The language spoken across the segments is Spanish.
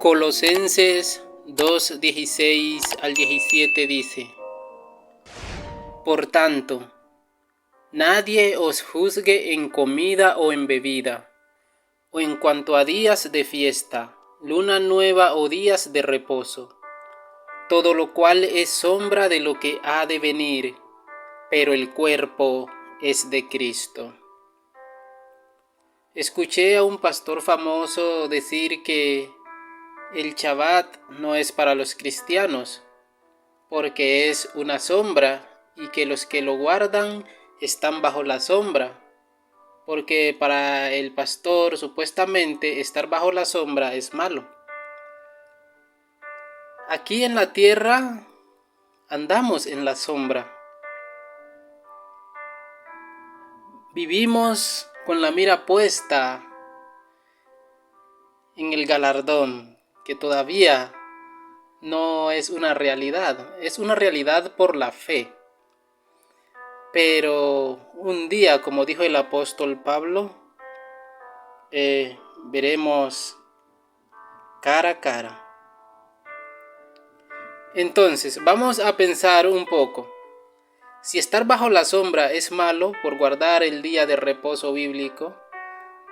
Colosenses 2:16 al 17 dice: Por tanto, nadie os juzgue en comida o en bebida, o en cuanto a días de fiesta, luna nueva o días de reposo, todo lo cual es sombra de lo que ha de venir, pero el cuerpo es de Cristo. Escuché a un pastor famoso decir que el Shabbat no es para los cristianos, porque es una sombra y que los que lo guardan están bajo la sombra, porque para el pastor supuestamente estar bajo la sombra es malo. Aquí en la tierra andamos en la sombra. Vivimos con la mira puesta en el galardón, que todavía no es una realidad, es una realidad por la fe. Pero un día, como dijo el apóstol Pablo, veremos cara a cara. Entonces, vamos a pensar un poco. Si estar bajo la sombra es malo por guardar el día de reposo bíblico,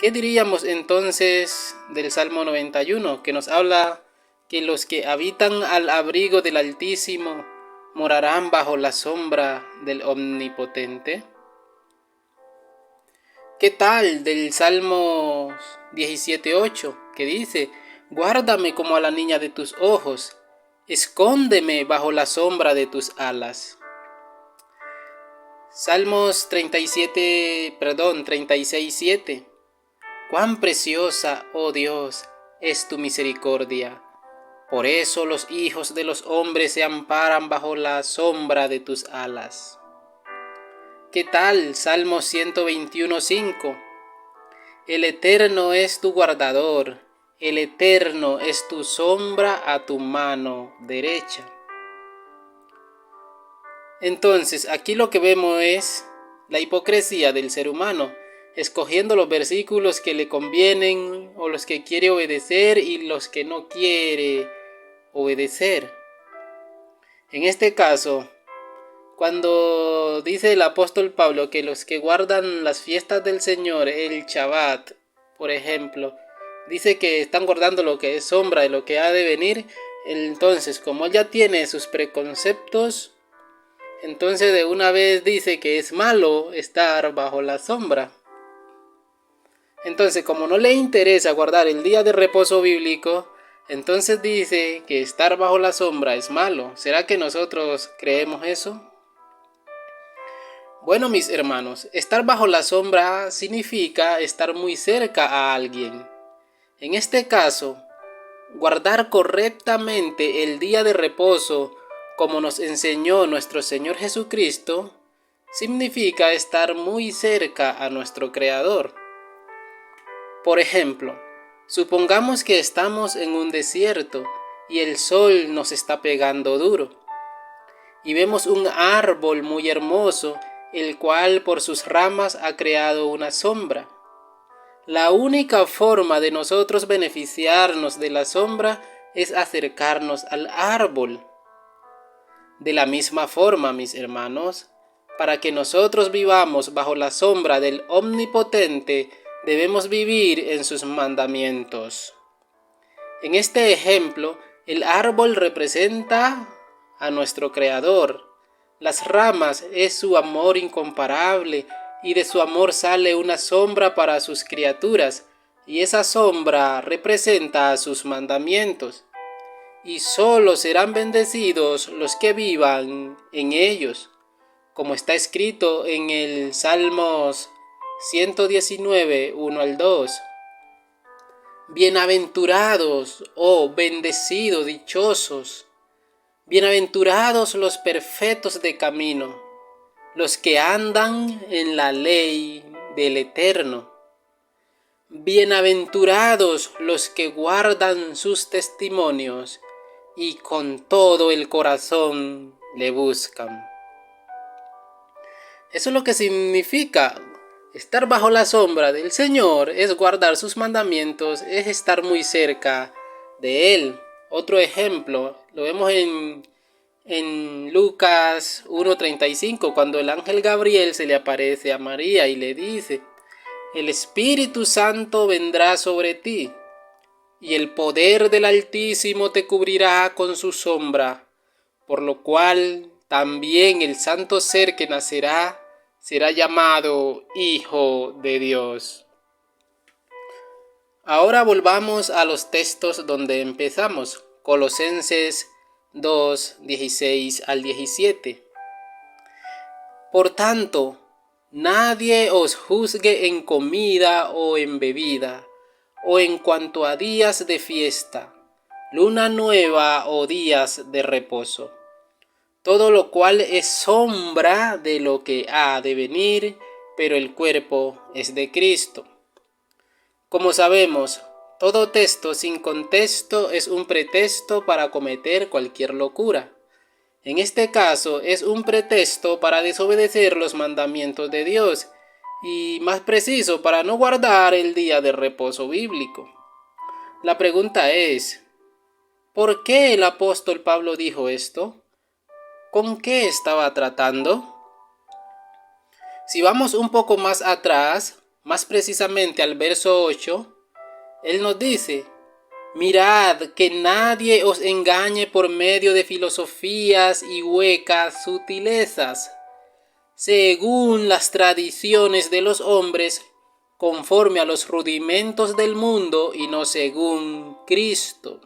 ¿qué diríamos entonces del Salmo 91, que nos habla que los que habitan al abrigo del Altísimo morarán bajo la sombra del Omnipotente? ¿Qué tal del Salmo 17:8, que dice: Guárdame como a la niña de tus ojos, escóndeme bajo la sombra de tus alas? Salmos 36:7. Cuán preciosa, oh Dios, es tu misericordia. Por eso los hijos de los hombres se amparan bajo la sombra de tus alas. ¿Qué tal Salmo 121:5? El Eterno es tu guardador, el Eterno es tu sombra a tu mano derecha. Entonces, aquí lo que vemos es la hipocresía del ser humano, escogiendo los versículos que le convienen o los que quiere obedecer y los que no quiere obedecer. En este caso, cuando dice el apóstol Pablo que los que guardan las fiestas del Señor, el Shabbat, por ejemplo, dice que están guardando lo que es sombra de lo que ha de venir, entonces como él ya tiene sus preconceptos, entonces de una vez dice que es malo estar bajo la sombra. Entonces, como no le interesa guardar el día de reposo bíblico, entonces dice que estar bajo la sombra es malo. ¿Será que nosotros creemos eso? Bueno, mis hermanos, estar bajo la sombra significa estar muy cerca a alguien. En este caso, guardar correctamente el día de reposo, como nos enseñó nuestro Señor Jesucristo, significa estar muy cerca a nuestro Creador. Por ejemplo, supongamos que estamos en un desierto y el sol nos está pegando duro, y vemos un árbol muy hermoso, el cual por sus ramas ha creado una sombra. La única forma de nosotros beneficiarnos de la sombra es acercarnos al árbol. De la misma forma, mis hermanos, para que nosotros vivamos bajo la sombra del Omnipotente, debemos vivir en sus mandamientos. En este ejemplo, el árbol representa a nuestro Creador. Las ramas es su amor incomparable, y de su amor sale una sombra para sus criaturas, y esa sombra representa a sus mandamientos. Y solo serán bendecidos los que vivan en ellos, como está escrito en el Salmos 119, 1 al 2. Bienaventurados, bendecidos, dichosos, bienaventurados los perfectos de camino, los que andan en la ley del Eterno. Bienaventurados los que guardan sus testimonios y con todo el corazón le buscan. Eso es lo que significa estar bajo la sombra del Señor, es guardar sus mandamientos, es estar muy cerca de él. Otro ejemplo, lo vemos en Lucas 1:35, cuando el ángel Gabriel se le aparece a María y le dice: el Espíritu Santo vendrá sobre ti, y el poder del Altísimo te cubrirá con su sombra, por lo cual también el santo ser que nacerá será llamado Hijo de Dios. Ahora volvamos a los textos donde empezamos, Colosenses 2, 16 al 17. Por tanto, nadie os juzgue en comida o en bebida, o en cuanto a días de fiesta, luna nueva o días de reposo, todo lo cual es sombra de lo que ha de venir, pero el cuerpo es de Cristo. Como sabemos, todo texto sin contexto es un pretexto para cometer cualquier locura. En este caso es un pretexto para desobedecer los mandamientos de Dios y, más preciso, para no guardar el día de reposo bíblico. La pregunta es, ¿por qué el apóstol Pablo dijo esto? ¿Con qué estaba tratando? Si vamos un poco más atrás, más precisamente al verso 8, él nos dice: mirad que nadie os engañe por medio de filosofías y huecas sutilezas, según las tradiciones de los hombres, conforme a los rudimentos del mundo y no según Cristo.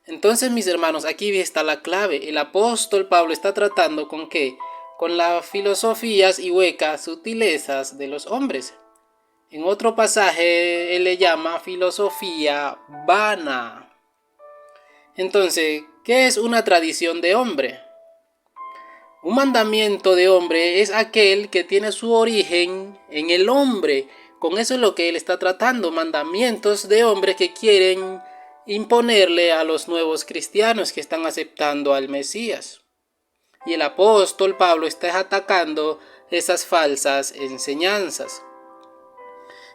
Entonces, mis hermanos, aquí está la clave. El apóstol Pablo está tratando ¿con qué? Con las filosofías y huecas sutilezas de los hombres. En otro pasaje él le llama filosofía vana. Entonces, ¿qué es una tradición de hombre? Un mandamiento de hombre es aquel que tiene su origen en el hombre. Con eso es lo que él está tratando, mandamientos de hombres que quieren imponerle a los nuevos cristianos que están aceptando al Mesías. Y el apóstol Pablo está atacando esas falsas enseñanzas.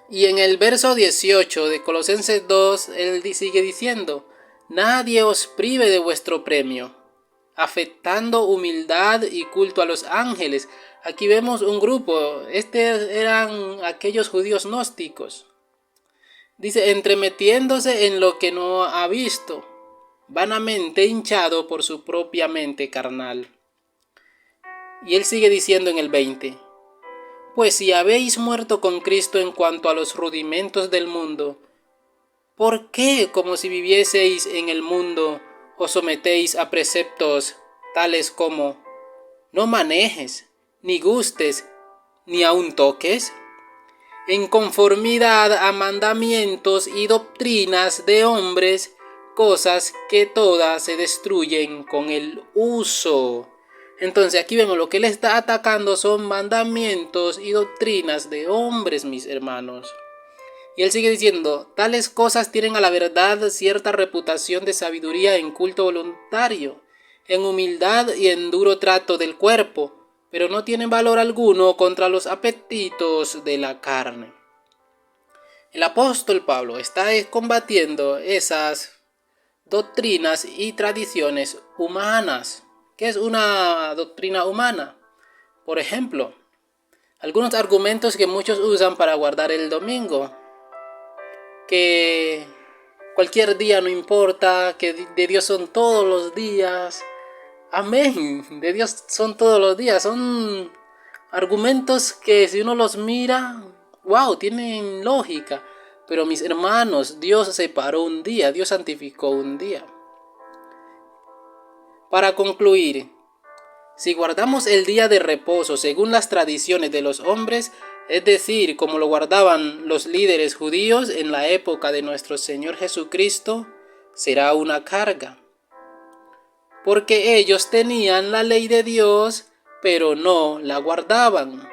Y en el verso 18 de Colosenses 2, él sigue diciendo: nadie os prive de vuestro premio, afectando humildad y culto a los ángeles. Aquí vemos un grupo, eran aquellos judíos gnósticos. Dice, entremetiéndose en lo que no ha visto, vanamente hinchado por su propia mente carnal. Y él sigue diciendo en el 20, pues si habéis muerto con Cristo en cuanto a los rudimentos del mundo, ¿por qué, como si vivieseis en el mundo, os sometéis a preceptos tales como: no manejes, ni gustes, ni aun toques, en conformidad a mandamientos y doctrinas de hombres, cosas que todas se destruyen con el uso? Entonces aquí vemos lo que él está atacando son mandamientos y doctrinas de hombres, mis hermanos. Y él sigue diciendo, tales cosas tienen a la verdad cierta reputación de sabiduría en culto voluntario, en humildad y en duro trato del cuerpo, pero no tienen valor alguno contra los apetitos de la carne. El apóstol Pablo está combatiendo esas doctrinas y tradiciones humanas. ¿Qué es una doctrina humana? Por ejemplo, algunos argumentos que muchos usan para guardar el domingo. Que cualquier día no importa, que de Dios son todos los días. Amén, de Dios son todos los días. Son argumentos que si uno los mira, wow, tienen lógica. Pero mis hermanos, Dios separó un día, Dios santificó un día. Para concluir, si guardamos el día de reposo según las tradiciones de los hombres, es decir, como lo guardaban los líderes judíos en la época de nuestro Señor Jesucristo, será una carga. Porque ellos tenían la ley de Dios, pero no la guardaban.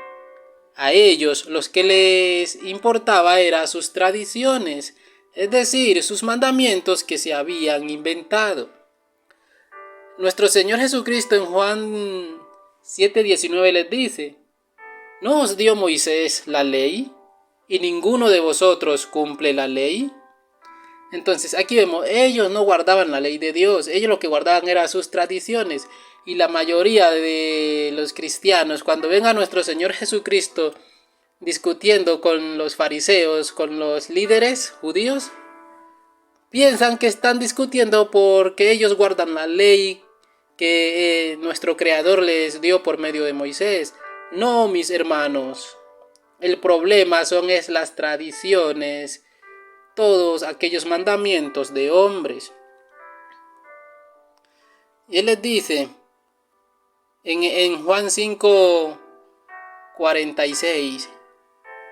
A ellos los que les importaba eran sus tradiciones, es decir, sus mandamientos que se habían inventado. Nuestro Señor Jesucristo en Juan 7:19 les dice: ¿no os dio Moisés la ley? ¿Y ninguno de vosotros cumple la ley? Entonces aquí vemos, ellos no guardaban la ley de Dios, ellos lo que guardaban eran sus tradiciones. Y la mayoría de los cristianos, cuando ven a nuestro Señor Jesucristo discutiendo con los fariseos, con los líderes judíos, piensan que están discutiendo porque ellos guardan la ley que nuestro Creador les dio por medio de Moisés. No, mis hermanos, el problema son las tradiciones, todos aquellos mandamientos de hombres. Y él les dice en Juan 5:46,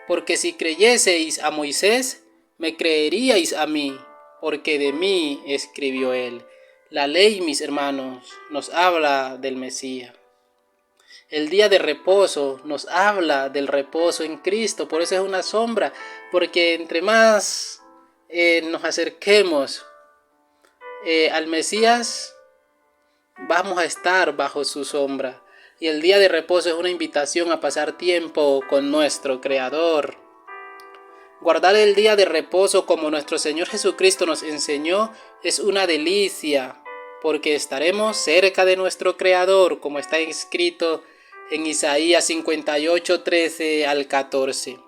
porque si creyeseis a Moisés, me creeríais a mí, porque de mí escribió él. La ley, mis hermanos, nos habla del Mesías. El día de reposo nos habla del reposo en Cristo, por eso es una sombra, porque entre más nos acerquemos al Mesías, vamos a estar bajo su sombra. Y el día de reposo es una invitación a pasar tiempo con nuestro Creador. Guardar el día de reposo como nuestro Señor Jesucristo nos enseñó es una delicia, porque estaremos cerca de nuestro Creador, como está escrito en Isaías 58:13 al 14.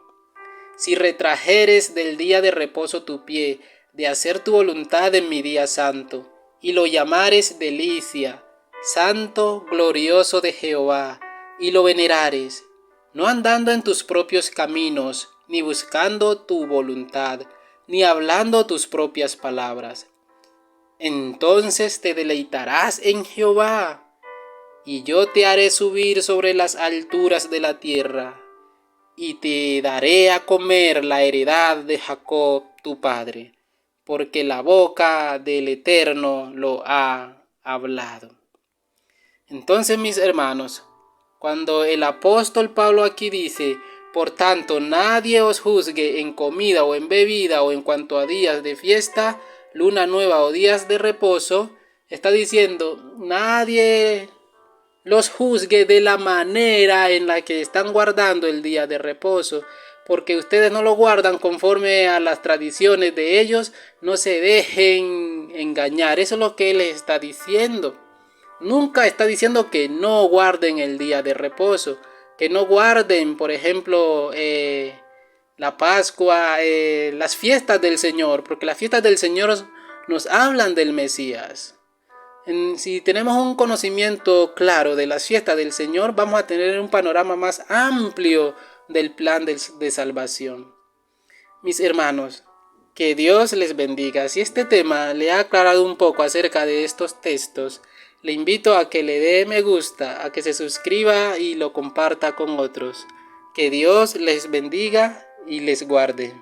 Si retrajeres del día de reposo tu pie, de hacer tu voluntad en mi día santo, y lo llamares delicia, santo, glorioso de Jehová, y lo venerares, no andando en tus propios caminos, ni buscando tu voluntad, ni hablando tus propias palabras. Entonces te deleitarás en Jehová, y yo te haré subir sobre las alturas de la tierra, y te daré a comer la heredad de Jacob tu padre, porque la boca del Eterno lo ha hablado. Entonces, mis hermanos, cuando el apóstol Pablo aquí dice, por tanto, nadie os juzgue en comida o en bebida o en cuanto a días de fiesta, luna nueva o días de reposo, está diciendo, nadie los juzgue de la manera en la que están guardando el día de reposo, porque ustedes no lo guardan conforme a las tradiciones de ellos, no se dejen engañar. Eso es lo que él les está diciendo. Nunca está diciendo que no guarden el día de reposo, que no guarden, por ejemplo, la Pascua, las fiestas del Señor, porque las fiestas del Señor nos hablan del Mesías. Si tenemos un conocimiento claro de las fiestas del Señor, vamos a tener un panorama más amplio del plan de salvación. Mis hermanos, que Dios les bendiga. Si este tema le ha aclarado un poco acerca de estos textos, le invito a que le dé me gusta, a que se suscriba y lo comparta con otros. Que Dios les bendiga y les guarde.